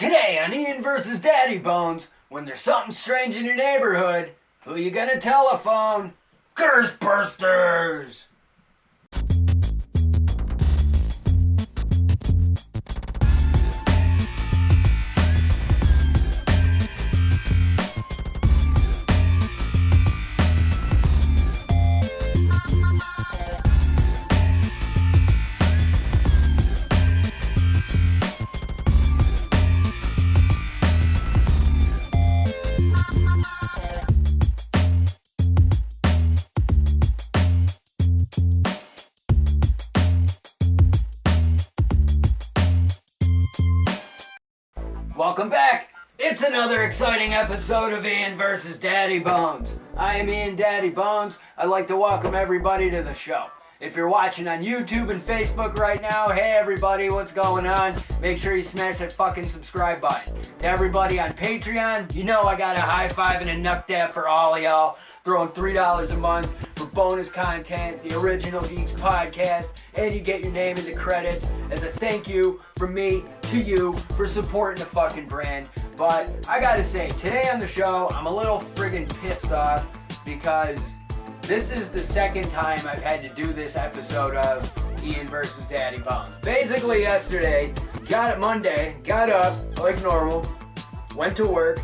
Today on Ian vs. Daddybones, when there's something strange in your neighborhood, who you gonna telephone? Ghostbusters! Welcome back! It's another exciting episode of Ian vs. Daddybones. I am Ian Daddybones. I'd like to welcome everybody to the show. If you're watching on YouTube and Facebook right now, hey everybody, what's going on? Make sure you smash that fucking subscribe button. To everybody on Patreon, you know I got a high five and a knuck dab for all of y'all. Throwing $3 a month for bonus content, the original Geeks Podcast, and you get your name in the credits as a thank you from me to you for supporting the fucking brand. But I gotta say, today on the show, I'm a little friggin' pissed off because this is the second time I've had to do this episode of Ian vs. Daddybones. Basically yesterday, Monday, got up like normal, went to work,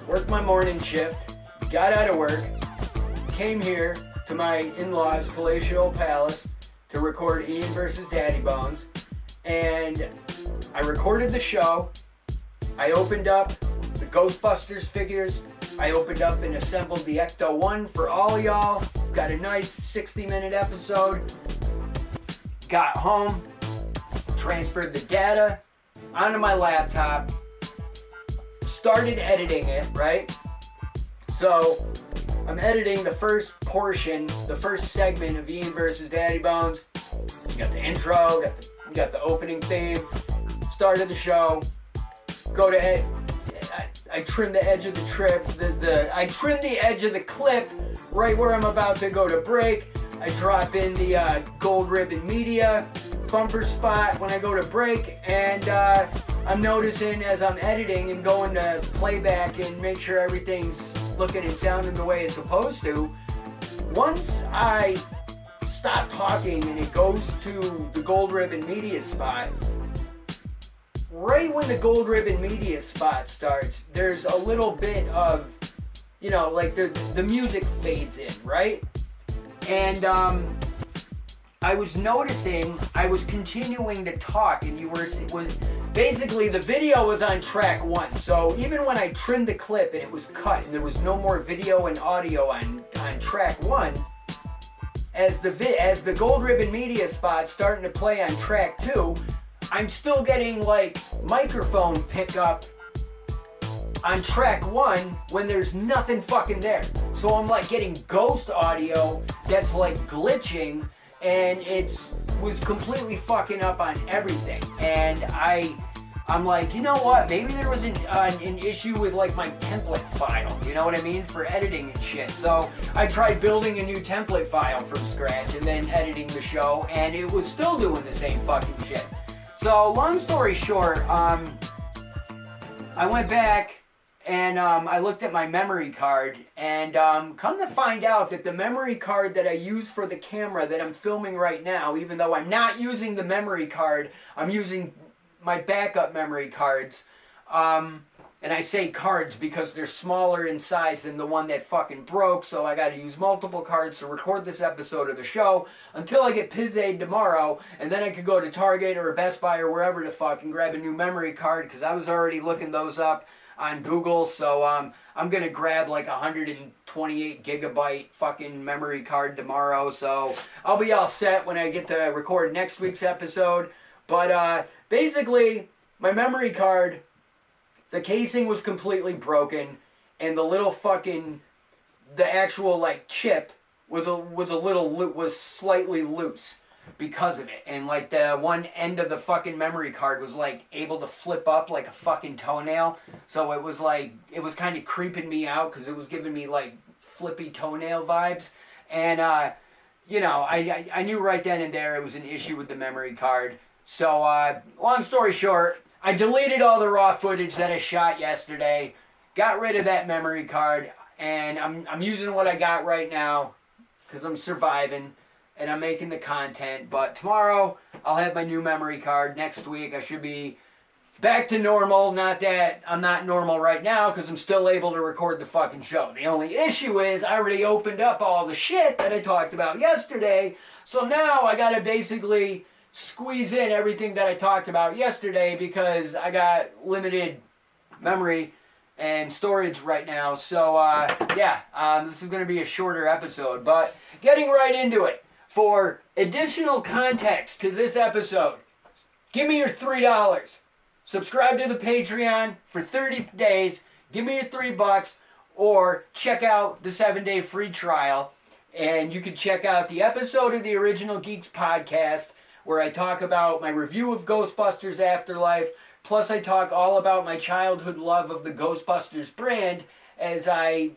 worked my morning shift, got out of work, came here to my in-laws' palatial palace to record Ian vs. Daddybones, and I recorded the show. I opened up the Ghostbusters figures. I opened up and assembled the Ecto-1 for all y'all. Got a nice 60-minute episode. Got home, transferred the data onto my laptop, started editing it, right? So I'm editing the first portion, the first segment of Ian vs. Daddybones. You got the intro, got the opening theme, start of the show. Go to ed. I trim the edge of the trip. I trim the edge of the clip right where I'm about to go to break. I drop in the gold ribbon media bumper spot when I go to break, and I'm noticing as I'm editing and going to playback and make sure everything's looking and sounding the way it's supposed to, once I stop talking and it goes to the gold ribbon media spot, right when the gold ribbon media spot starts, there's a little bit of, like the music fades in, right? And I was noticing, I was continuing to talk, and basically the video was on track 1. So even when I trimmed the clip and it was cut and there was no more video and audio on track 1, as the gold ribbon media spot starting to play on track 2, I'm still getting like microphone pickup on track 1 when there's nothing fucking there. So I'm like getting ghost audio that's like glitching, and was completely fucking up on everything. And I'm like, you know what? Maybe there was an issue with like my template file. You know what I mean? For editing and shit. So I tried building a new template file from scratch and then editing the show, and it was still doing the same fucking shit. So long story short, I went back and I looked at my memory card, and come to find out that the memory card that I use for the camera that I'm filming right now, even though I'm not using the memory card, I'm using my backup memory cards. And I say cards because they're smaller in size than the one that fucking broke, so I gotta use multiple cards to record this episode of the show until I get pizzade tomorrow, and then I could go to Target or Best Buy or wherever the fuck and grab a new memory card, because I was already looking those up on Google. So I'm gonna grab like 128 gigabyte fucking memory card tomorrow, so I'll be all set when I get to record next week's episode. But basically, my memory card, the casing was completely broken, and the actual like chip was slightly loose because of it, and like the one end of the fucking memory card was like able to flip up like a fucking toenail, so it was kind of creeping me out because it was giving me like flippy toenail vibes, and I knew right then and there it was an issue with the memory card. So long story short, I deleted all the raw footage that I shot yesterday, got rid of that memory card, and I'm using what I got right now because I'm surviving and I'm making the content. But tomorrow I'll have my new memory card. Next week I should be back to normal. Not that I'm not normal right now because I'm still able to record the fucking show. The only issue is I already opened up all the shit that I talked about yesterday. So now I gotta basically squeeze in everything that I talked about yesterday because I got limited memory and storage right now. So this is going to be a shorter episode, but getting right into it. For additional context to this episode, give me your $3. Subscribe to the Patreon for 30 days. Give me your $3, or check out the 7-day free trial. And you can check out the episode of the original Geeks Podcast where I talk about my review of Ghostbusters Afterlife, plus I talk all about my childhood love of the Ghostbusters brand as I,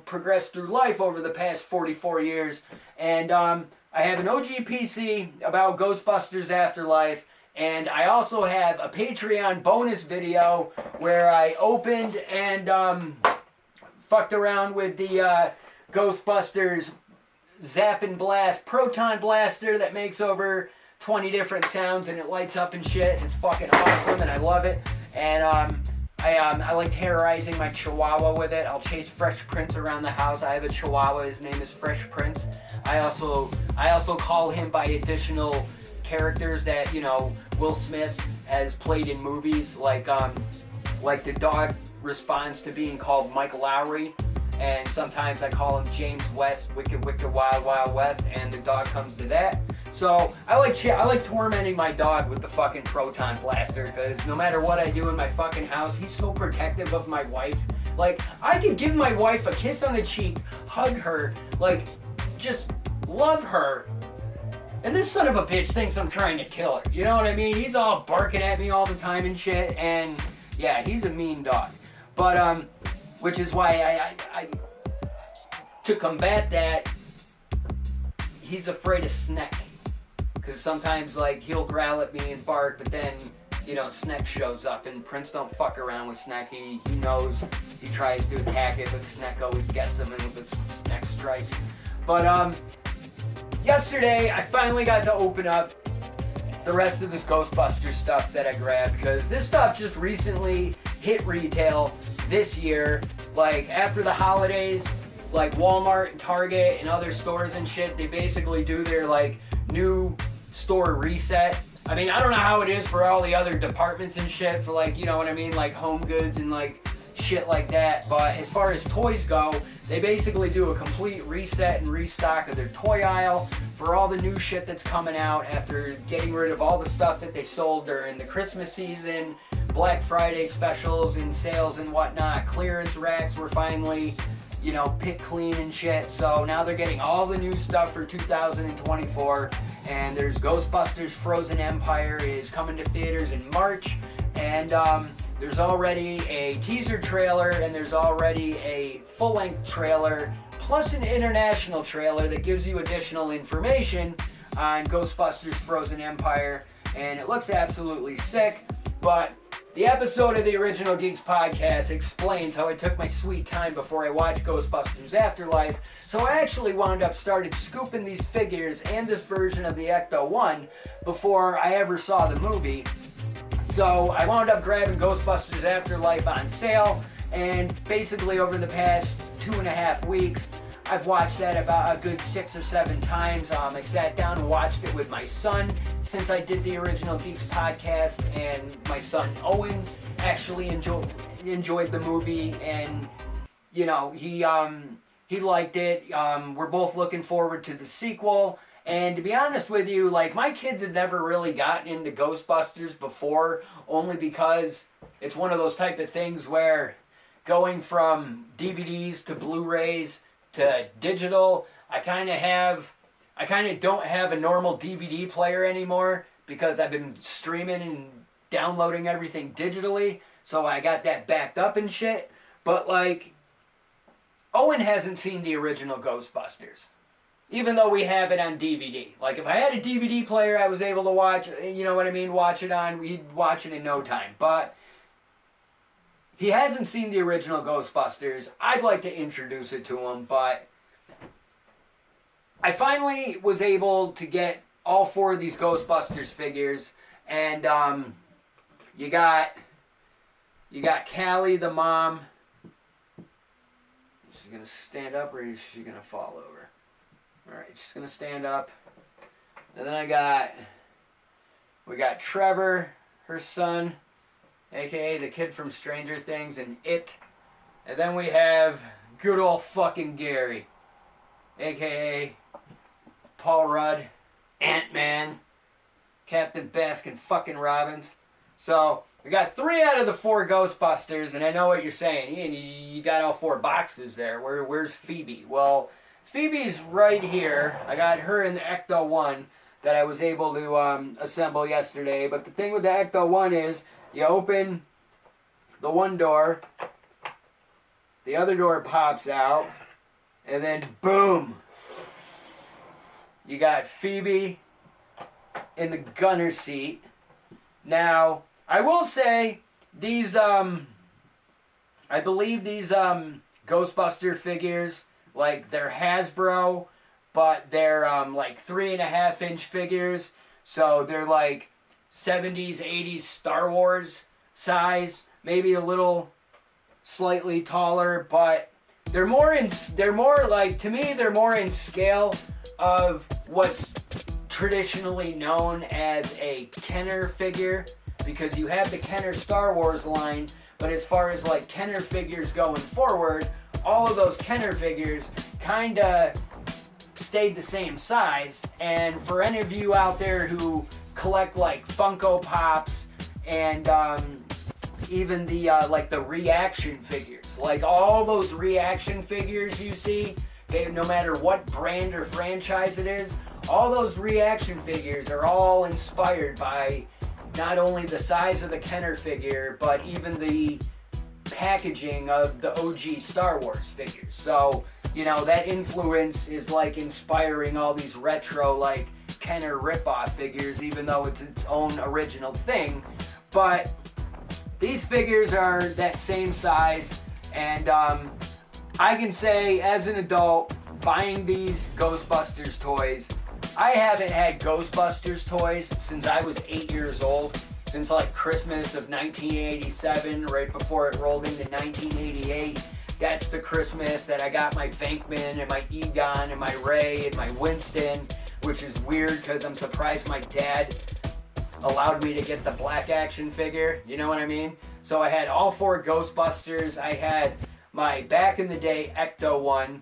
progress through life over the past 44 years. And I have an OG PC about Ghostbusters Afterlife, and I also have a Patreon bonus video where I opened and fucked around with the Ghostbusters Zap and Blast Proton Blaster that makes over 20 different sounds and it lights up and shit. It's fucking awesome and I love it. And I like terrorizing my Chihuahua with it. I'll chase Fresh Prince around the house. I have a Chihuahua. His name is Fresh Prince. I also call him by additional characters that Will Smith has played in movies, like the dog responds to being called Mike Lowry. And sometimes I call him James West, Wicked Wild Wild West, and the dog comes to that. So I like tormenting my dog with the fucking Proton Blaster, because no matter what I do in my fucking house, he's so protective of my wife. Like, I could give my wife a kiss on the cheek, hug her, like, just love her, and this son of a bitch thinks I'm trying to kill her. You know what I mean? He's all barking at me all the time and shit, and yeah, he's a mean dog. But which is why I to combat that, he's afraid of Sneck. Because sometimes, he'll growl at me and bark, but then, Sneck shows up, and Prince don't fuck around with Sneck. He knows, he tries to attack it, but Sneck always gets him, and with Sneck strikes. But, yesterday, I finally got to open up the rest of this Ghostbusters stuff that I grabbed, because this stuff just recently hit retail this year. After the holidays, Walmart and Target and other stores and shit, they basically do their, new store reset. I mean, I don't know how it is for all the other departments and shit for home goods and shit like that, but as far as toys go, they basically do a complete reset and restock of their toy aisle for all the new shit that's coming out after getting rid of all the stuff that they sold during the Christmas season, Black Friday specials and sales and whatnot. Clearance racks were finally pick clean and shit. So now they're getting all the new stuff for 2024. And there's Ghostbusters Frozen Empire is coming to theaters in March. And there's already a teaser trailer, and there's already a full-length trailer, plus an international trailer that gives you additional information on Ghostbusters Frozen Empire. And it looks absolutely sick. But the episode of the original Geeks Podcast explains how I took my sweet time before I watched Ghostbusters Afterlife. So I actually wound up started scooping these figures and this version of the Ecto-1 before I ever saw the movie. So I wound up grabbing Ghostbusters Afterlife on sale, and basically over the past 2.5 weeks, I've watched that about a good 6 or 7 times. I sat down and watched it with my son since I did the original Geeks Podcast, and my son Owen actually enjoyed the movie, and he liked it. We're both looking forward to the sequel. And to be honest with you, my kids have never really gotten into Ghostbusters before, only because it's one of those type of things where going from DVDs to Blu-rays to digital, I kind of don't have a normal DVD player anymore because I've been streaming and downloading everything digitally, so I got that backed up and shit. But Owen hasn't seen the original Ghostbusters. even though we have it on DVD. Like, if I had a DVD player I was able to watch, you know what I mean, watch it on, we'd watch it in no time. But he hasn't seen the original Ghostbusters. I'd like to introduce it to him, but I finally was able to get all 4 of these Ghostbusters figures, and you got Callie, the mom. She's gonna stand up, or is she gonna fall over? All right, she's gonna stand up. And then we got Trevor, her son, aka the kid from Stranger Things and It. And then we have good old fucking Gary, aka Paul Rudd, Ant-Man, Captain Baskin fucking Robbins. So we got 3 out of the 4 Ghostbusters, and I know what you're saying. Ian, you got all 4 boxes there. Where's Phoebe? Well, Phoebe's right here. I got her in the Ecto-1 that I was able to assemble yesterday. But the thing with the Ecto-1 is you open the one door, the other door pops out, and then boom, you got Phoebe in the gunner seat. Now, I will say these I believe these Ghostbuster figures, like, they're Hasbro, but they're like 3.5-inch figures, so they're like 70s, 80s Star Wars size, maybe a little slightly taller, but they're more like, to me, they're more in scale of what's traditionally known as a Kenner figure, because you have the Kenner Star Wars line, but as far as like Kenner figures going forward, all of those Kenner figures kind of stayed the same size. And for any of you out there who collect like Funko Pops and even the like the reaction figures, like all those reaction figures you see, okay, no matter what brand or franchise it is, all those reaction figures are all inspired by not only the size of the Kenner figure, but even the packaging of the OG Star Wars figures. So, you know, that influence is like inspiring all these retro, like, Kenner ripoff figures, even though it's its own original thing. But these figures are that same size, and I can say, as an adult, buying these Ghostbusters toys, I haven't had Ghostbusters toys since I was 8 years old, since like Christmas of 1987, right before it rolled into 1988. That's the Christmas that I got my Venkman and my Egon and my Ray and my Winston, which is weird because I'm surprised my dad allowed me to get the black action figure, you know what I mean? So I had all 4 Ghostbusters. I had my back in the day Ecto-1,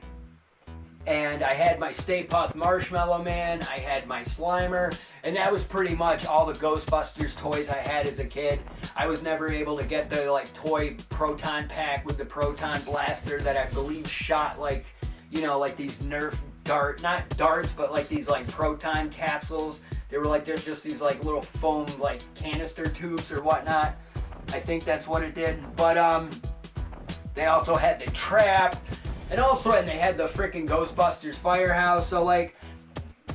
and I had my Stay Puft Marshmallow Man, I had my Slimer, and that was pretty much all the Ghostbusters toys I had as a kid. I was never able to get the like toy Proton pack with the Proton Blaster that I believe shot like, you know, like these Nerf not darts, but like these like Proton capsules. They're just these like little foam like canister tubes or whatnot. I think that's what it did. But they also had the Trap. And they had the freaking Ghostbusters Firehouse, so like,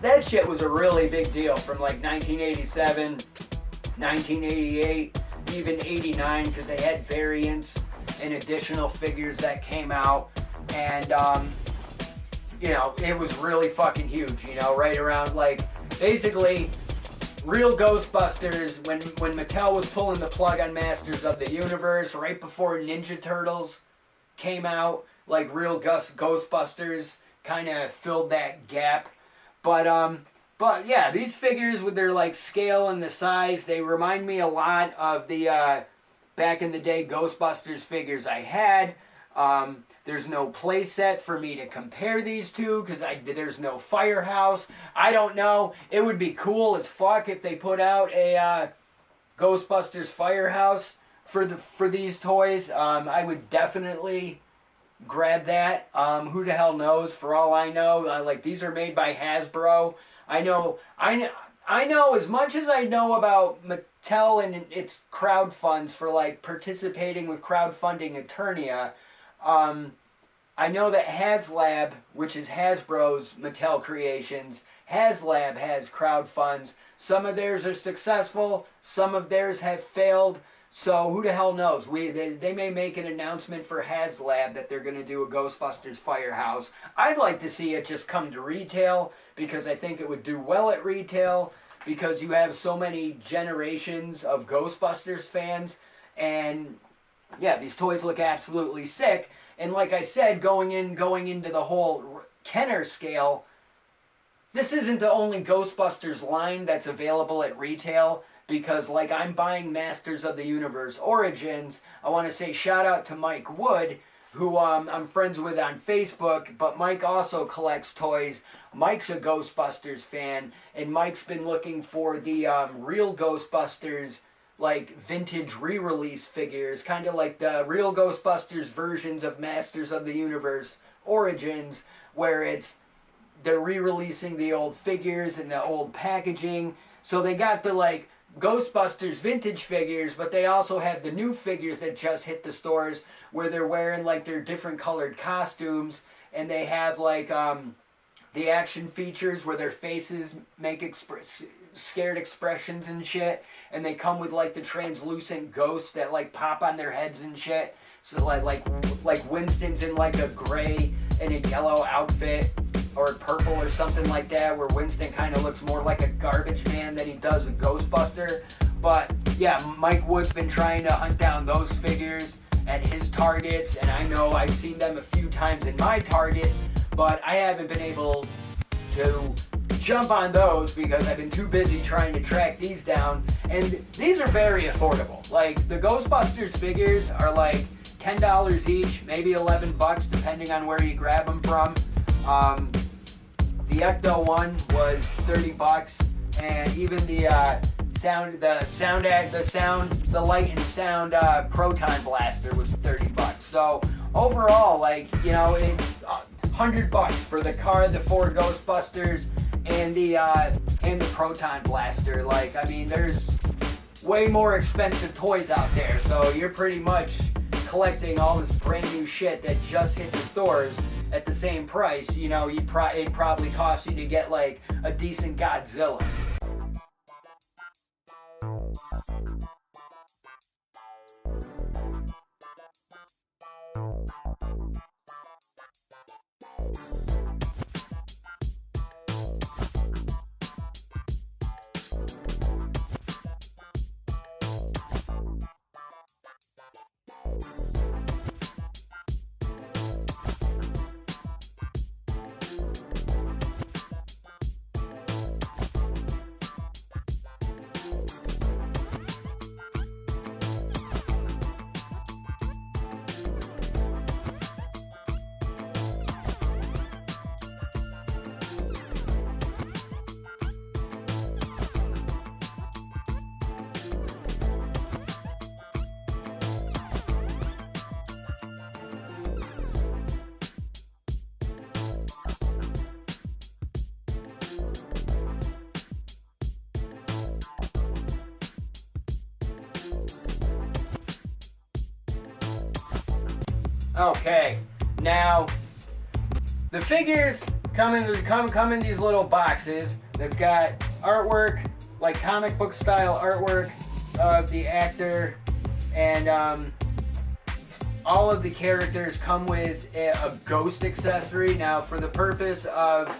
that shit was a really big deal from like 1987, 1988, even 89, because they had variants and additional figures that came out, and you know, it was really fucking huge, you know, right around like, basically, real Ghostbusters, when Mattel was pulling the plug on Masters of the Universe, right before Ninja Turtles came out, like real Ghostbusters kind of filled that gap. But yeah, these figures with their like scale and the size, they remind me a lot of the back in the day Ghostbusters figures I had. There's no play set for me to compare these to because there's no Firehouse. I don't know. It would be cool as fuck if they put out a Ghostbusters Firehouse for these toys. I would definitely grab that. Who the hell knows? For all I know, like, these are made by Hasbro. I know as much as I know about Mattel and its crowd funds for like participating with crowdfunding Eternia. I know that HasLab, which is Hasbro's Mattel Creations, HasLab has crowdfunds. Some of theirs are successful, some of theirs have failed. So who the hell knows? They may make an announcement for HasLab that they're going to do a Ghostbusters Firehouse. I'd like to see it just come to retail because I think it would do well at retail because you have so many generations of Ghostbusters fans. And yeah, these toys look absolutely sick. And like I said, going into the whole Kenner scale, this isn't the only Ghostbusters line that's available at retail because like I'm buying Masters of the Universe Origins. I want to say shout out to Mike Wood, who I'm friends with on Facebook, but Mike also collects toys. Mike's a Ghostbusters fan, and Mike's been looking for the real Ghostbusters like vintage re-release figures, kind of like the real Ghostbusters versions of Masters of the Universe Origins, where they're re-releasing the old figures and the old packaging. So they got the like Ghostbusters vintage figures, but they also have the new figures that just hit the stores where they're wearing like their different colored costumes, and they have like the action features where their faces make scared expressions and shit, and they come with like the translucent ghosts that like pop on their heads and shit. So like Winston's in like a gray and a yellow outfit or purple or something like that, where Winston kind of looks more like a garbage man than he does a Ghostbuster. But yeah, Mike Wood's been trying to hunt down those figures at his Targets, and I know I've seen them a few times in my Target, but I haven't been able to jump on those because I've been too busy trying to track these down. And these are very affordable. Like the Ghostbusters figures are like $10 each, maybe $11 depending on where you grab them from. The Ecto-1 was $30, and even the light and sound Proton Blaster was $30. So overall, like, you know, it's $100 for the car, the 4 Ghostbusters, and the Proton Blaster. Like, I mean, there's way more expensive toys out there, so you're pretty much collecting all this brand new shit that just hit the stores at the same price. You know, it'd probably cost you to get like a decent Godzilla. Okay, now the figures come in these little boxes that's got artwork, like comic book style artwork of the actor, and all of the characters come with a ghost accessory. Now, for the purpose of,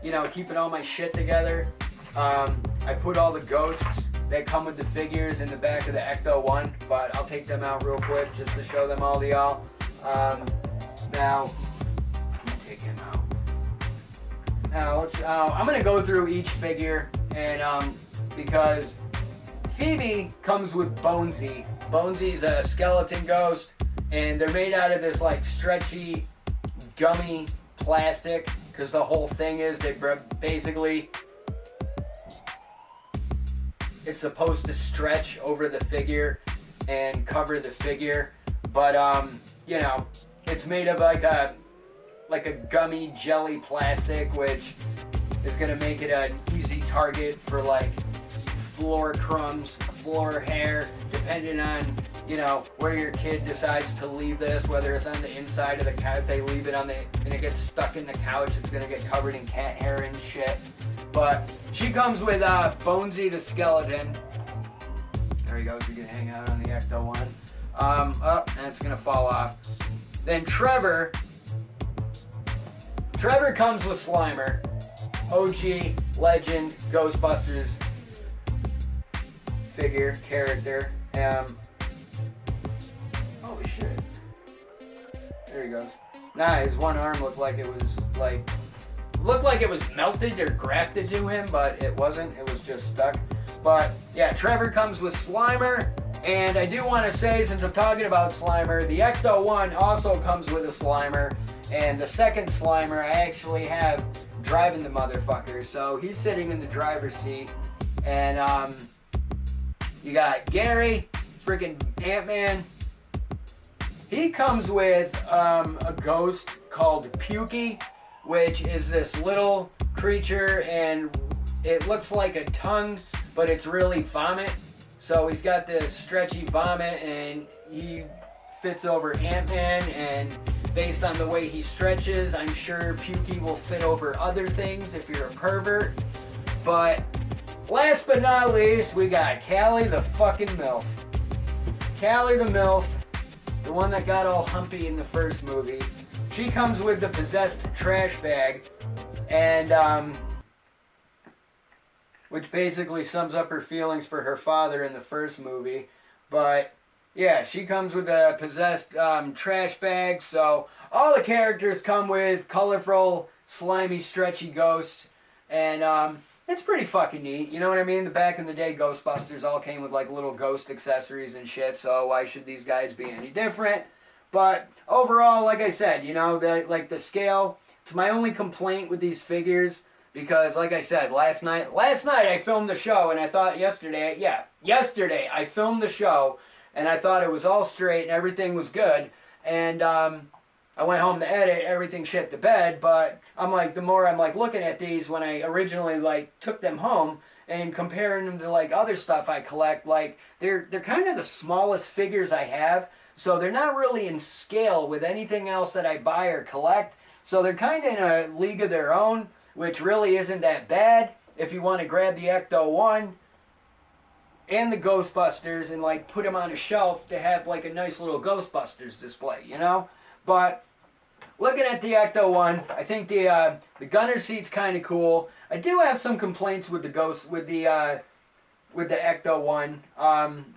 you know, keeping all my shit together, I put all the ghosts that come with the figures in the back of the Ecto-1, but I'll take them out real quick just to show them all to y'all. Now, let me take him out. Now, I'm going to go through each figure, and because Phoebe comes with Bonesy. Bonesy's a skeleton ghost, and they're made out of this like stretchy, gummy plastic, because the whole thing is they basically, it's supposed to stretch over the figure and cover the figure, but you know, it's made of like a gummy jelly plastic, which is gonna make it an easy target for like floor crumbs, floor hair, depending on you know, where your kid decides to leave this, whether it's on the inside of the couch, if they leave it on the, and it gets stuck in the couch, it's gonna get covered in cat hair and shit. But she comes with Bonesy the skeleton. There he goes, he can hang out on the Ecto-1. And it's gonna fall off. Then Trevor comes with Slimer. OG, legend, Ghostbusters figure, character. Holy shit. There he goes. Nah, his one arm looked like it was melted or grafted to him, but it wasn't. It was just stuck. But yeah, Trevor comes with Slimer. And I do want to say, since I'm talking about Slimer, the Ecto-1 also comes with a Slimer. And the second Slimer I actually have driving the motherfucker. So he's sitting in the driver's seat. And you got Gary, freaking Ant-Man. He comes with a ghost called Pukey, which is this little creature, and it looks like a tongue, but it's really vomit. So he's got this stretchy vomit, and he fits over Ant-Man, and based on the way he stretches, I'm sure Pukey will fit over other things if you're a pervert. But last but not least, we got Callie the fucking MILF. Callie the MILF, the one that got all humpy in the first movie. She comes with the possessed trash bag, and which basically sums up her feelings for her father in the first movie. But yeah, she comes with a possessed trash bag. So all the characters come with colorful, slimy, stretchy ghosts, and it's pretty fucking neat. You know what I mean? The back in the day, Ghostbusters all came with like little ghost accessories and shit. So why should these guys be any different? But overall, like I said, you know, the scale. It's my only complaint with these figures. Because, like I said, last night I filmed the show, and I thought yesterday I filmed the show, and I thought it was all straight and everything was good, and I went home to edit, everything shit to bed, but I'm like, the more I'm like looking at these when I originally like took them home and comparing them to like other stuff I collect, like they're kind of the smallest figures I have, so they're not really in scale with anything else that I buy or collect, so they're kind of in a league of their own, which really isn't that bad if you want to grab the Ecto-1 and the Ghostbusters and like put them on a shelf to have like a nice little Ghostbusters display, you know? But looking at the Ecto-1, I think the gunner seat's kind of cool. I do have some complaints with the Ecto-1.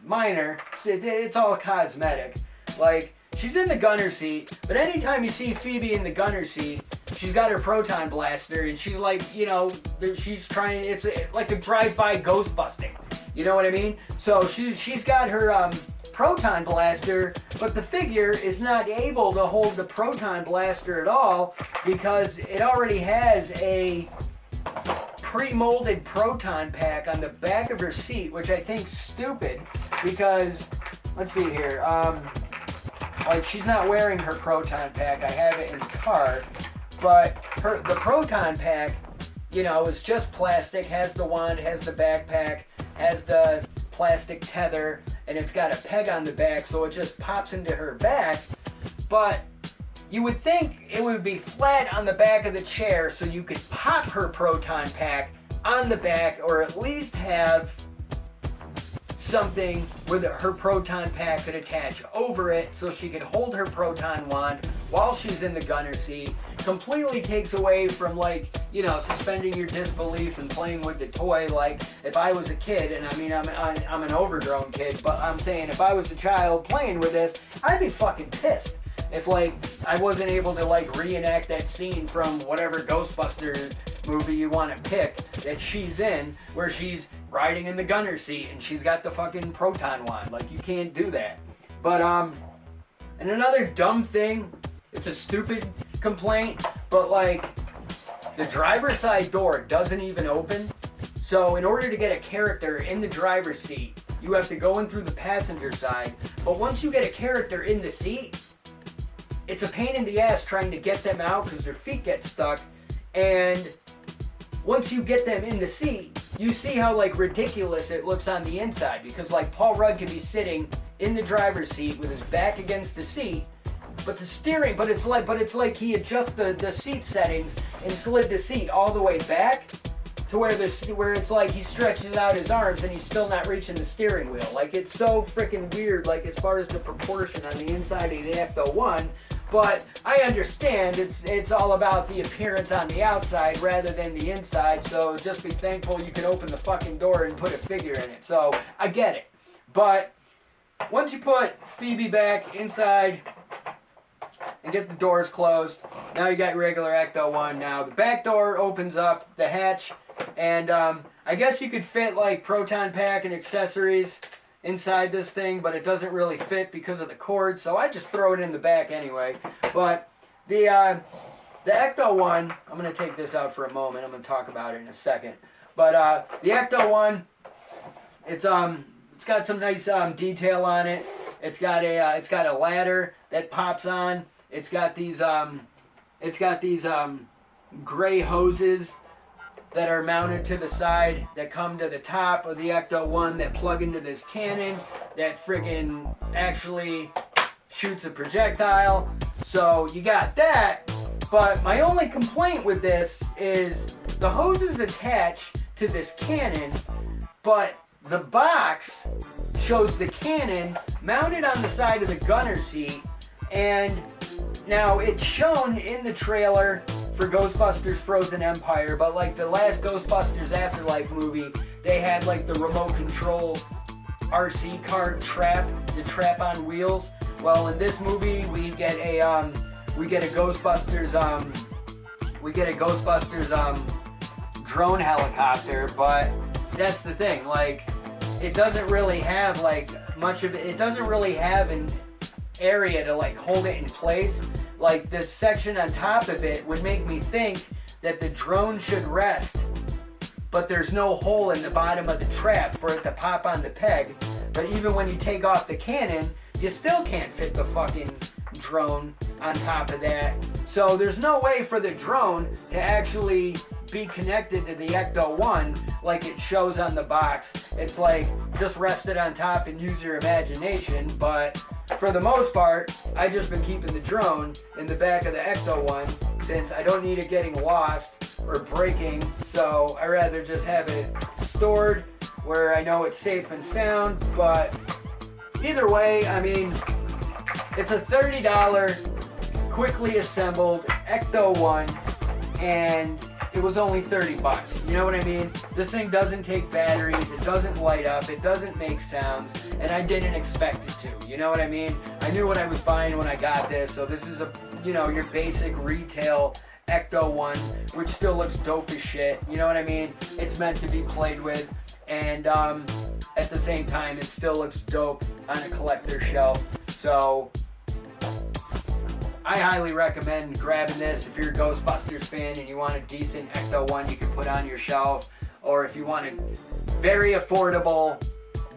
Minor. It's all cosmetic. Like, she's in the gunner seat, but anytime you see Phoebe in the gunner seat, she's got her Proton Blaster, and she's like, you know, she's trying, it's like a drive-by ghost busting. You know what I mean? So she's got her Proton Blaster, but the figure is not able to hold the Proton Blaster at all because it already has a pre-molded proton pack on the back of her seat, which I think's stupid because, let's see here, like she's not wearing her proton pack. I have it in the car, but the proton pack, you know, is just plastic, has the wand, has the backpack, has the plastic tether, and it's got a peg on the back, so it just pops into her back. But you would think it would be flat on the back of the chair so you could pop her proton pack on the back, or at least have something with her proton pack could attach over it so she could hold her proton wand while she's in the gunner seat. Completely takes away from, like, you know, suspending your disbelief and playing with the toy. Like, if I was a kid, and I mean, I'm an overgrown kid, but I'm saying if I was a child playing with this, I'd be fucking pissed if, like, I wasn't able to, like, reenact that scene from whatever Ghostbusters movie you want to pick that she's in, where she's riding in the gunner seat and she's got the fucking proton wand. Like, you can't do that. But and another dumb thing, it's a stupid complaint, but like the driver's side door doesn't even open. So in order to get a character in the driver's seat, you have to go in through the passenger side. But once you get a character in the seat, it's a pain in the ass trying to get them out because their feet get stuck. And once you get them in the seat, you see how like ridiculous it looks on the inside, because like Paul Rudd could be sitting in the driver's seat with his back against the seat, but it's like he adjusted the seat settings and slid the seat all the way back to where it's like he stretches out his arms and he's still not reaching the steering wheel. Like, it's so freaking weird, like as far as the proportion on the inside of the Ecto-1. But I understand it's all about the appearance on the outside rather than the inside, so just be thankful you can open the fucking door and put a figure in it. So I get it. But once you put Phoebe back inside and get the doors closed, now you got regular Ecto-1. Now the back door opens up, the hatch, and I guess you could fit like proton pack and accessories inside this thing, but it doesn't really fit because of the cord, so I just throw it in the back anyway. But the Ecto-1, I'm going to take this out for a moment, I'm going to talk about it in a second. But the Ecto-1, it's got some nice detail on it. It's got a ladder that pops on. It's got these gray hoses that are mounted to the side that come to the top of the Ecto-1 that plug into this cannon that friggin' actually shoots a projectile. So you got that, but my only complaint with this is the hoses attach to this cannon, but the box shows the cannon mounted on the side of the gunner seat, and now it's shown in the trailer for Ghostbusters Frozen Empire, but like the last Ghostbusters Afterlife movie, they had like the remote control RC car trap, the trap on wheels. Well, in this movie, we get a Ghostbusters drone helicopter, but that's the thing, like it doesn't really have like much of it. It doesn't really have an area to like hold it in place. Like this section on top of it would make me think that the drone should rest, but there's no hole in the bottom of the trap for it to pop on the peg. But even when you take off the cannon, you still can't fit the fucking drone on top of that. So there's no way for the drone to actually be connected to the Ecto-1 like it shows on the box. It's like just rest it on top and use your imagination, but for the most part, I've just been keeping the drone in the back of the Ecto-1 since I don't need it getting lost or breaking, so I rather just have it stored where I know it's safe and sound. But either way, I mean, it's a $30 quickly assembled Ecto-1, and it was only 30 bucks. You know what I mean? This thing doesn't take batteries, it doesn't light up, it doesn't make sounds, and I didn't expect it to. You know what I mean? I knew what I was buying when I got this, so this is your basic retail Ecto-1, which still looks dope as shit. You know what I mean? It's meant to be played with, and at the same time, it still looks dope on a collector shelf. So I highly recommend grabbing this if you're a Ghostbusters fan and you want a decent Ecto-1 you can put on your shelf, or if you want a very affordable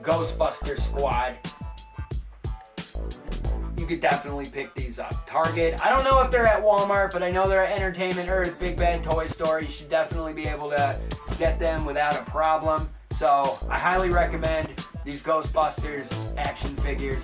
Ghostbusters squad, you could definitely pick these up. Target, I don't know if they're at Walmart, but I know they're at Entertainment Earth, Big Bad Toy Store. You should definitely be able to get them without a problem. So I highly recommend these Ghostbusters action figures.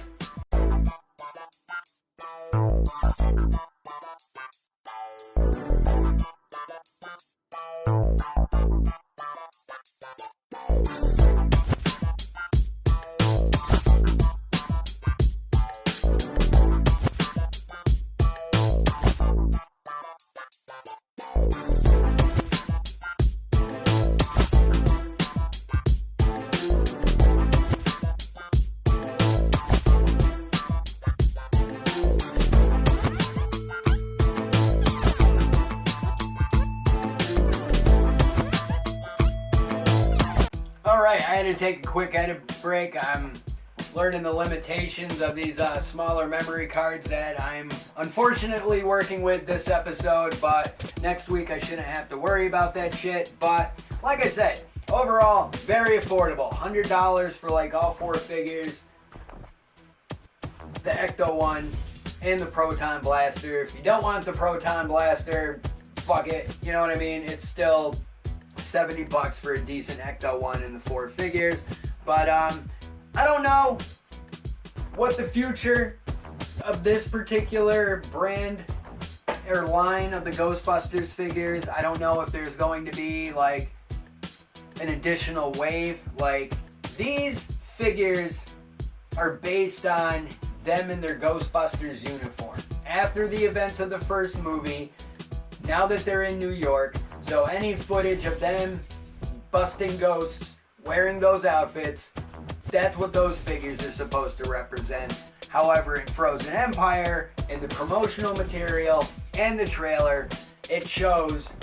I had to take a quick edit break. I'm learning the limitations of these smaller memory cards that I'm unfortunately working with this episode, but next week I shouldn't have to worry about that shit. But like I said, overall, very affordable. $100 for like all four figures, the Ecto-1 and the Proton Blaster. If you don't want the Proton Blaster, fuck it, you know what I mean? It's still $70 for a decent Ecto-1 and the 4 figures. But I don't know what the future of this particular brand or line of the Ghostbusters figures. I don't know if there's going to be like an additional wave. Like, these figures are based on them in their Ghostbusters uniform. After the events of the first movie, now that they're in New York, so any footage of them busting ghosts, wearing those outfits, that's what those figures are supposed to represent. However, in Frozen Empire, in the promotional material and the trailer, it shows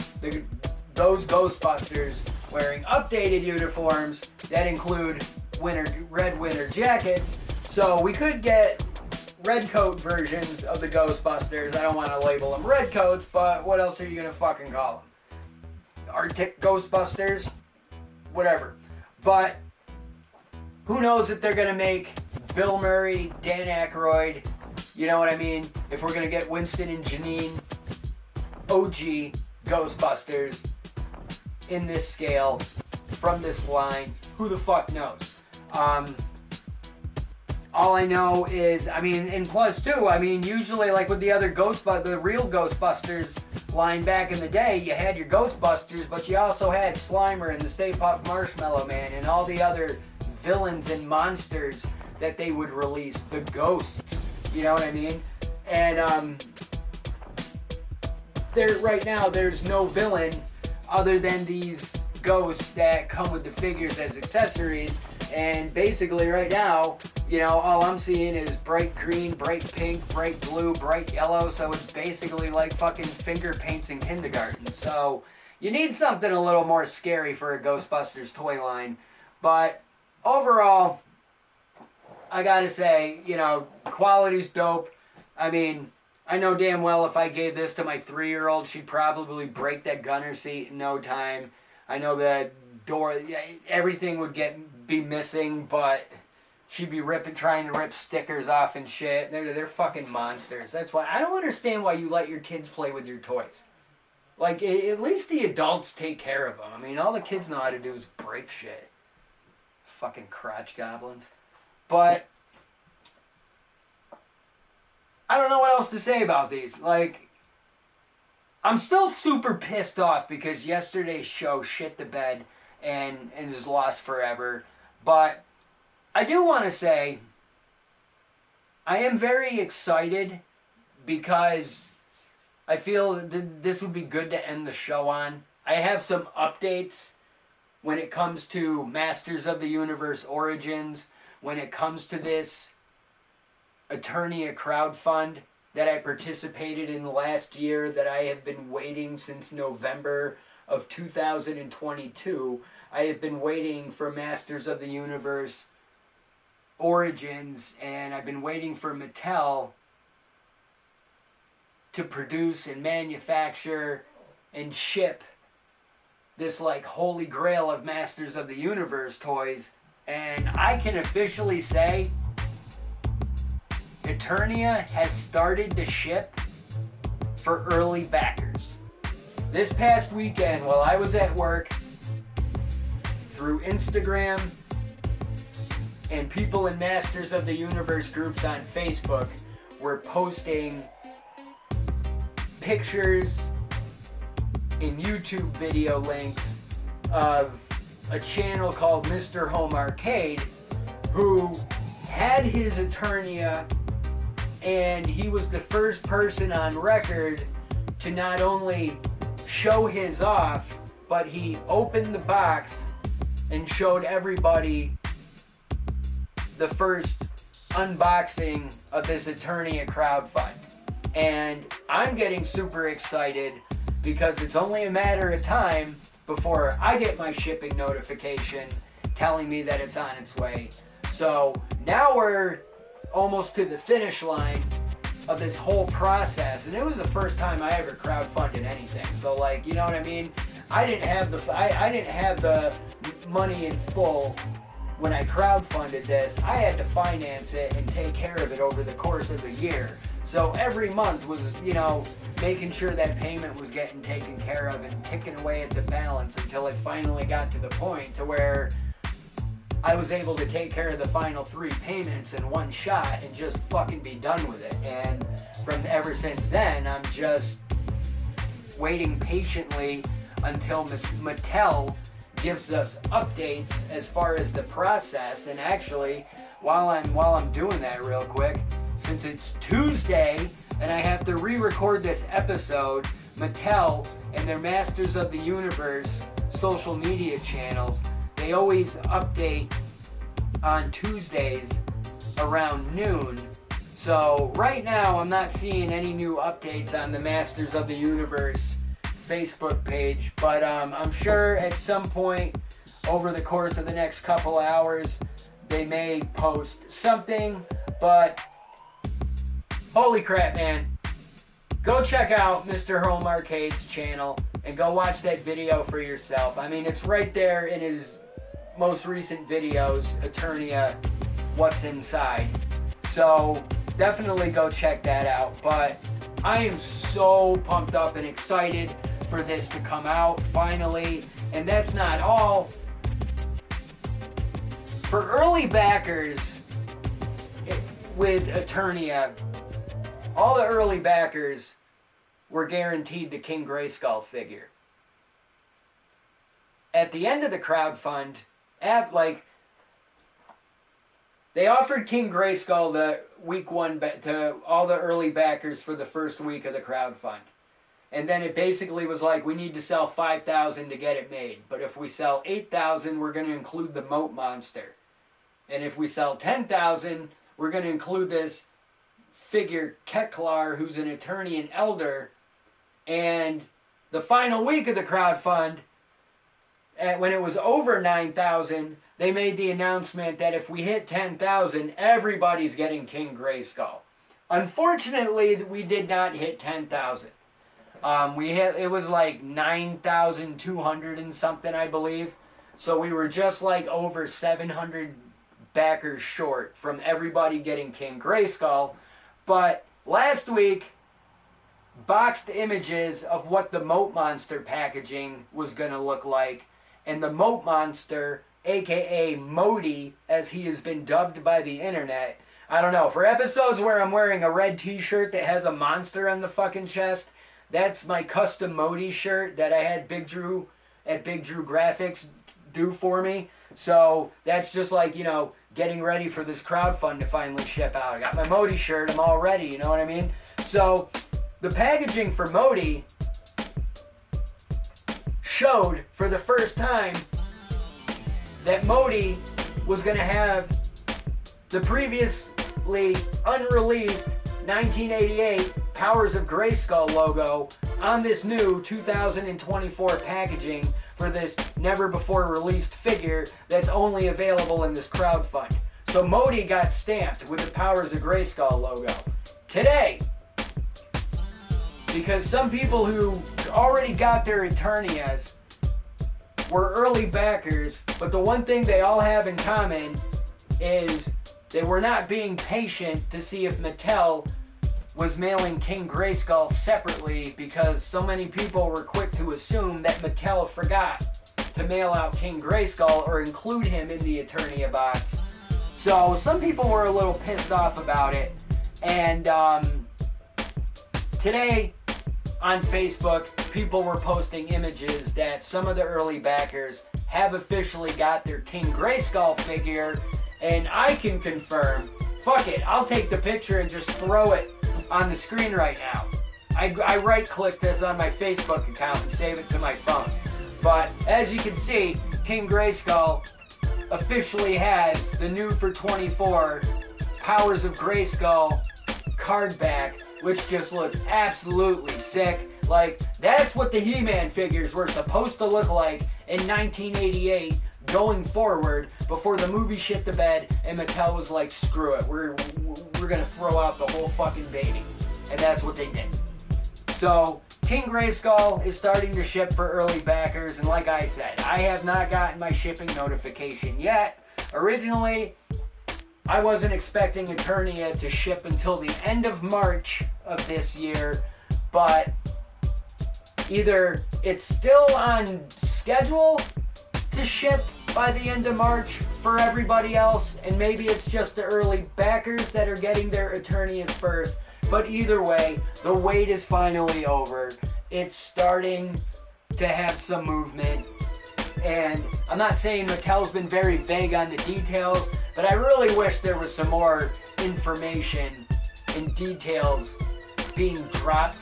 those Ghostbusters wearing updated uniforms that include red winter jackets. So we could get red coat versions of the Ghostbusters. I don't want to label them red coats, but what else are you gonna fucking call them? Arctic Ghostbusters? Whatever. But who knows if they're gonna make Bill Murray, Dan Aykroyd, you know what I mean? If we're gonna get Winston and Janine, OG Ghostbusters in this scale, from this line, who the fuck knows? All I know is, I mean, and plus too, I mean, usually like with the other the real Ghostbusters line back in the day, you had your Ghostbusters, but you also had Slimer and the Stay Puft Marshmallow Man and all the other villains and monsters that they would release, the ghosts, you know what I mean? And right now there's no villain other than these ghosts that come with the figures as accessories. And basically right now, you know, all I'm seeing is bright green, bright pink, bright blue, bright yellow. So it's basically like fucking finger paints in kindergarten. So you need something a little more scary for a Ghostbusters toy line. But overall, I gotta say, you know, quality's dope. I mean, I know damn well if I gave this to my 3-year-old, she'd probably break that gunner seat in no time. I know that door, everything would be missing, but she'd be trying to rip stickers off and shit. They're fucking monsters. That's why I don't understand why you let your kids play with your toys. Like, at least the adults take care of them. I mean, all the kids know how to do is break shit. Fucking crotch goblins. But I don't know what else to say about these. Like, I'm still super pissed off because yesterday's show shit the bed and is lost forever. But I do want to say I am very excited because I feel this would be good to end the show on. I have some updates when it comes to Masters of the Universe Origins, when it comes to this Eternia crowdfund that I participated in last year, that I have been waiting since November of 2022. I have been waiting for Masters of the Universe Origins, and I've been waiting for Mattel to produce and manufacture and ship this like holy grail of Masters of the Universe toys. And I can officially say Eternia has started to ship for early backers. This past weekend, while I was at work, through Instagram and people in Masters of the Universe groups on Facebook were posting pictures and YouTube video links of a channel called Mr. Home Arcade, who had his Eternia, and he was the first person on record to not only show his off, but he opened the box and showed everybody the first unboxing of this Eternia crowdfund. And I'm getting super excited because it's only a matter of time before I get my shipping notification telling me that it's on its way. So now we're almost to the finish line of this whole process, and it was the first time I ever crowdfunded anything. So, like, you know what I mean? I didn't have the money in full when I crowdfunded this. I had to finance it and take care of it over the course of the year. So every month was, making sure that payment was getting taken care of and ticking away at the balance until it finally got to the point to where I was able to take care of the final 3 payments in one shot and just fucking be done with it. And from ever since then, I'm just waiting patiently until Mattel gives us updates as far as the process. And actually, while I'm doing that real quick, since it's Tuesday and I have to re-record this episode, Mattel and their Masters of the Universe social media channels, they always update on Tuesdays around noon. So right now I'm not seeing any new updates on the Masters of the Universe Facebook page, but I'm sure at some point over the course of the next couple hours they may post something. But holy crap, man, go check out Mr. Home Arcade's channel and go watch that video for yourself. I mean, it's right there in his most recent videos, Eternia, What's Inside. So definitely go check that out. But I am so pumped up and excited for this to come out finally. And that's not all. For early backers with Eternia, all the early backers were guaranteed the King Grayskull figure. At the end of the crowdfund, they offered King Grayskull to week 1 to all the early backers for the first week of the crowdfund. And then it basically was like, we need to sell 5,000 to get it made. But if we sell 8,000, we're going to include the Moat Monster. And if we sell 10,000, we're going to include this figure, Keklar, who's an Eternian Elder. And the final week of the crowdfund, when it was over 9,000, they made the announcement that if we hit 10,000, everybody's getting King Grayskull. Unfortunately, we did not hit 10,000. It was like 9,200 and something, I believe. So we were just like over 700 backers short from everybody getting King Grayskull. But last week, boxed images of what the Moat Monster packaging was going to look like. And the Moat Monster, aka Modi, as he has been dubbed by the internet. I don't know, for episodes where I'm wearing a red t-shirt that has a monster on the fucking chest, that's my custom Modi shirt that I had Big Drew at Big Drew Graphics do for me. So that's just like, getting ready for this crowdfund to finally ship out. I got my Modi shirt, I'm all ready, you know what I mean? So the packaging for Modi showed for the first time that Modi was going to have the previously unreleased 1988 Powers of Grayskull logo on this new 2024 packaging for this never-before-released figure that's only available in this crowdfund. So Modi got stamped with the Powers of Grayskull logo today, because some people who already got their Eternias were early backers, but the one thing they all have in common is they were not being patient to see if Mattel was mailing King Grayskull separately, because so many people were quick to assume that Mattel forgot to mail out King Grayskull or include him in the Eternia box. So some people were a little pissed off about it. And today on Facebook, people were posting images that some of the early backers have officially got their King Grayskull figure. And I can confirm, fuck it, I'll take the picture and just throw it on the screen right now. I right-click this on my Facebook account and save it to my phone. But as you can see, King Grayskull officially has the new for 24 Powers of Grayskull card back, which just looks absolutely sick. Like, that's what the He-Man figures were supposed to look like in 1988 going forward, before the movie shit the bed and Mattel was like, screw it, we're gonna throw out the whole fucking baby. And that's what they did. So King Grayskull is starting to ship for early backers, and like I said, I have not gotten my shipping notification yet. Originally, I wasn't expecting Eternia to ship until the end of March of this year, but either it's still on schedule to ship by the end of March for everybody else, and maybe it's just the early backers that are getting their Eternias first. But either way, the wait is finally over. It's starting to have some movement. And I'm not saying Mattel's been very vague on the details, but I really wish there was some more information and details being dropped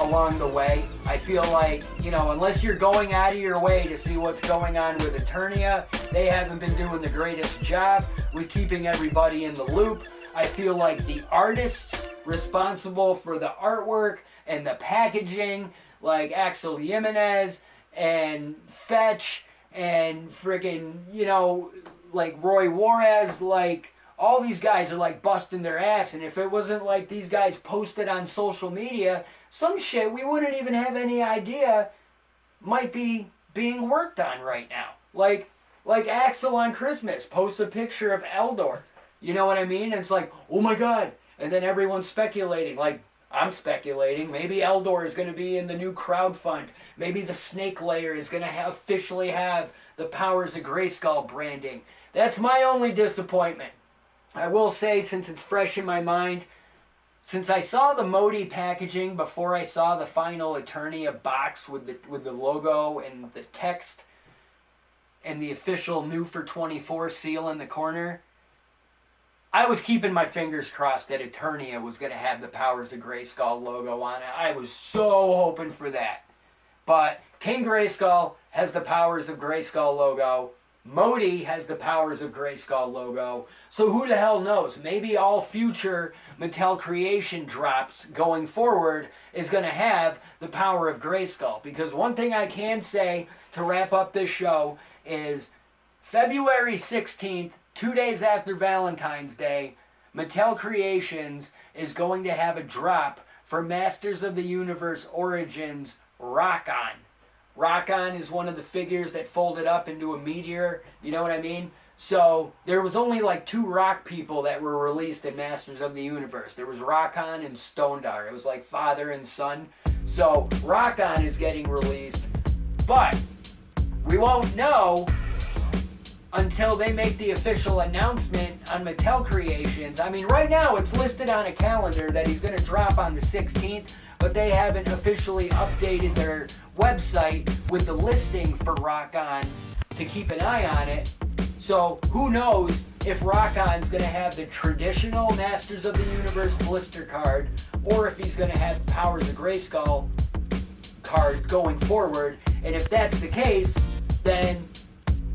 along the way. I feel like, unless you're going out of your way to see what's going on with Eternia, they haven't been doing the greatest job with keeping everybody in the loop. I feel like the artists responsible for the artwork and the packaging, like Axel Jimenez and Fetch and friggin', like Roy Juarez, like all these guys are like busting their ass. And if it wasn't like these guys posted on social media, some shit we wouldn't even have any idea might be being worked on right now. Like Axel on Christmas posts a picture of Eldor. You know what I mean? And it's like, oh my God. And then everyone's speculating, like I'm speculating, maybe Eldor is going to be in the new crowdfund. Maybe the Snake Layer is going to officially have the Powers of Grayskull branding. That's my only disappointment. I will say, since it's fresh in my mind, since I saw the Modi packaging before I saw the final Eternia box with the logo and the text and the official New for 24 seal in the corner, I was keeping my fingers crossed that Eternia was going to have the Powers of Grayskull logo on it. I was so hoping for that. But King Grayskull has the Powers of Grayskull logo. Modi has the Powers of Grayskull logo. So who the hell knows? Maybe all future Mattel creation drops going forward is going to have the Power of Grayskull. Because one thing I can say to wrap up this show is February 16th, 2 days after Valentine's Day, Mattel Creations is going to have a drop for Masters of the Universe Origins Rock-On. Rock-On is one of the figures that folded up into a meteor, you know what I mean? So there was only like 2 rock people that were released in Masters of the Universe. There was Rock-On and Stondar. It was like father and son. So Rock-On is getting released, but we won't know until they make the official announcement on Mattel Creations. I mean, right now it's listed on a calendar that he's going to drop on the 16th, but they haven't officially updated their website with the listing for Rock-On to keep an eye on it. So who knows if Rock-On's going to have the traditional Masters of the Universe blister card, or if he's going to have Powers of Grayskull card going forward. And if that's the case, then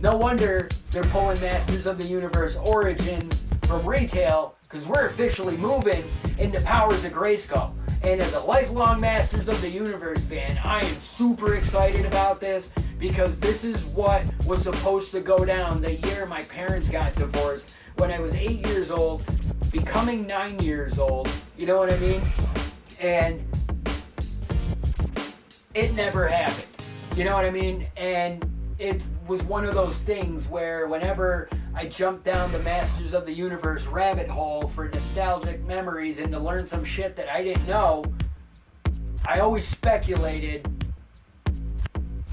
no wonder they're pulling Masters of the Universe Origins from retail, because we're officially moving into Powers of Grayskull. And as a lifelong Masters of the Universe fan, I am super excited about this, because this is what was supposed to go down the year my parents got divorced, when I was 8 years old, becoming 9 years old, you know what I mean? And it never happened, you know what I mean? And it was one of those things where whenever I jumped down the Masters of the Universe rabbit hole for nostalgic memories and to learn some shit that I didn't know, I always speculated,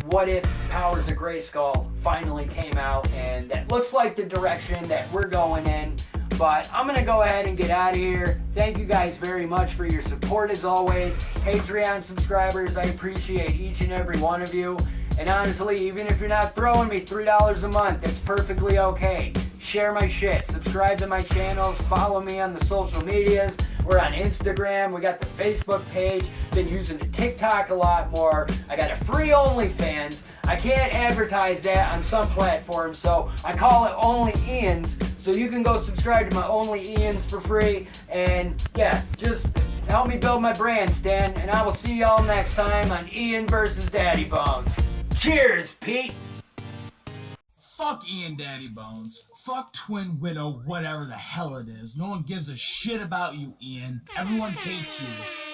what if Powers of Grayskull finally came out? And that looks like the direction that we're going in. But I'm going to go ahead and get out of here. Thank you guys very much for your support as always. Patreon subscribers, I appreciate each and every one of you. And honestly, even if you're not throwing me $3 a month, it's perfectly okay. Share my shit, subscribe to my channels, follow me on the social medias. We're on Instagram, we got the Facebook page, been using the TikTok a lot more. I got a free OnlyFans. I can't advertise that on some platforms, so I call it Only Ian's. So you can go subscribe to my Only Ian's for free. And yeah, just help me build my brand, Stan. And I will see y'all next time on Ian vs. Daddybones. Cheers, Pete! Fuck Ian Daddybones. Fuck Twin Widow, whatever the hell it is. No one gives a shit about you, Ian. Everyone hates you.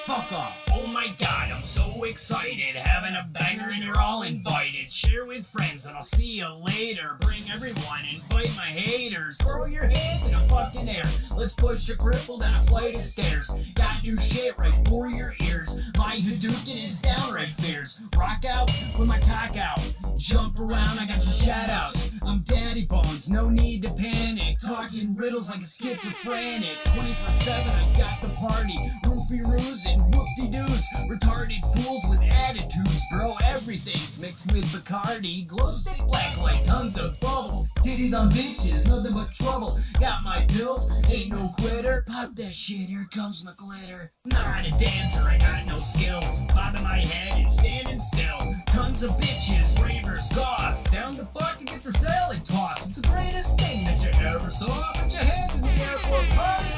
fuck off. Oh my god, I'm so excited, having a banger and you're all invited. Share with friends and I'll see you later. Bring everyone, invite my haters. Throw your hands in the fucking air. Let's push a cripple down a flight of stairs. Got new shit right for your ears. My Hadouken is downright fierce. Rock out with my cock out. Jump around, I got your shout outs. I'm Daddybones, no need to panic. Talking riddles like a schizophrenic. 24/7, I got the party. Roofie-roos and whoop-de-doos. Retarded fools with attitudes, bro. Everything's mixed with Bacardi. Glow stick black like tons of bubbles. Titties on bitches, nothing but trouble. Got my pills, ain't no quitter. Pop that shit, here comes my glitter. Not a dancer, I got no skills. Bobbing my head and standing still. Tons of bitches, ravers, goths. Down to fucking get your salad tossed. It's the greatest thing that you ever saw. Put your hands in the air for a party.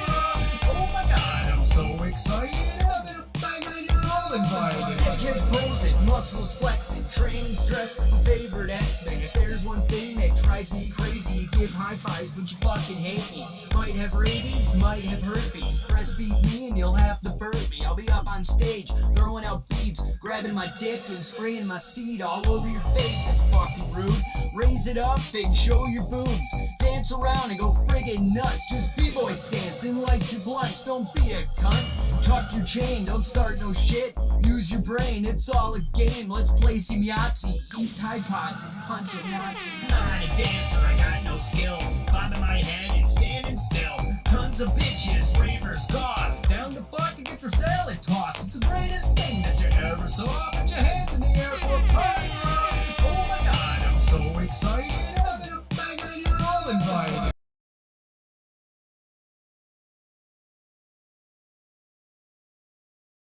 Oh my god, I'm so excited. Having a bang and you're all invited. That kid's posing, muscles flexing, training's dressed like a favorite X-Men. If there's one thing that drives me crazy, you give high fives but you fucking hate me. Might have rabies, might have herpes. Breastfeed me and you'll have to burp me. I'll be up on stage, throwing out beads, grabbing my dick and spraying my seed all over your face. That's fucking rude. Raise it up and show your boobs. Dance around and go friggin' nuts. Just b-boy stance and light your blunts. Don't be a cunt. Tuck your chain, don't start no shit. Use your brain, it's all a game. Let's play some Yahtzee. Eat Tide Pods and punch a Nazi. Not a dancer, I got no skills. Bobbing my head and standing still. Tons of bitches, ravers, goths. Down to fucking get your salad tossed. It's the greatest thing that you ever saw. Put your hands in the air for a party. Oh my god, I'm so excited. Having a bang and you're all invited.